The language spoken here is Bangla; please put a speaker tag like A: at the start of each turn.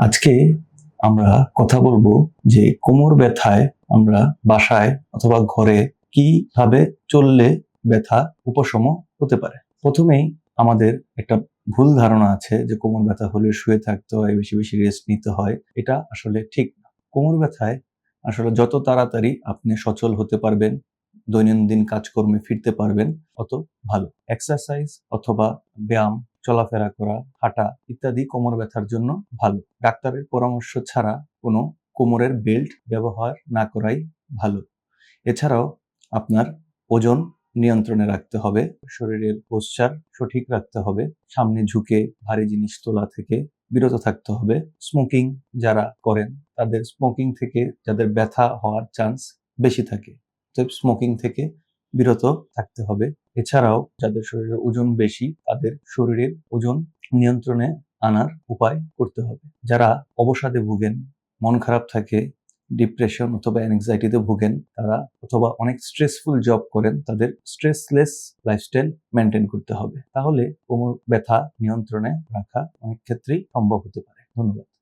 A: আজকে আমরা কথা বলবো যে কোমর ব্যথায় আমরা বাসায় অথবা ঘরে কিভাবে চললে ব্যথা উপশম হতে পারে। প্রথমেই আমাদের একটা ভুল ধারণা আছে যে কোমর ব্যথা হলে শুয়ে থাকতে হয়, বেশি বেশি রেস্ট নিতে হয়। এটা আসলে ঠিক না। কোমর ব্যথায় আসলে যত তাড়াতাড়ি আপনি সচল হতে পারবেন, দৈনন্দিন কাজকর্মে ফিরতে পারবেন, অত ভালো। এক্সারসাইজ অথবা ব্যায়াম, চলাফেরা করা, হাঁটা ইত্যাদি কোমর ব্যথার জন্য ভালো। ডাক্তারের পরামর্শ ছাড়া কোনো কোমরের বেল্ট ব্যবহার না করাই ভালো। এছাড়াও আপনার ওজন নিয়ন্ত্রণে রাখতে হবে, শরীরের পোশ্চার সঠিক রাখতে হবে, সামনে ঝুঁকে ভারী জিনিস তোলা থেকে বিরত থাকতে হবে। স্মোকিং যারা করেন তাদের স্মোকিং থেকে যাদের ব্যথা হওয়ার চান্স বেশি থাকে, তো স্মোকিং থেকে বিরত থাকতে হবে। এছাড়াও যাদের শরীরে ওজন বেশি তাদের শরীরের ওজন নিয়ন্ত্রণে আনার উপায় করতে হবে। যারা অবসাদে ভুগেন, মন খারাপ থাকে, ডিপ্রেশন অথবা অ্যাংজাইটিতে ভুগেন তারা, অথবা অনেক স্ট্রেসফুল জব করেন, তাদের স্ট্রেসলেস লাইফস্টাইল মেনটেন করতে হবে। তাহলে কোমর ব্যথা নিয়ন্ত্রণে রাখা অনেক ক্ষেত্রেই সম্ভব হতে পারে। ধন্যবাদ।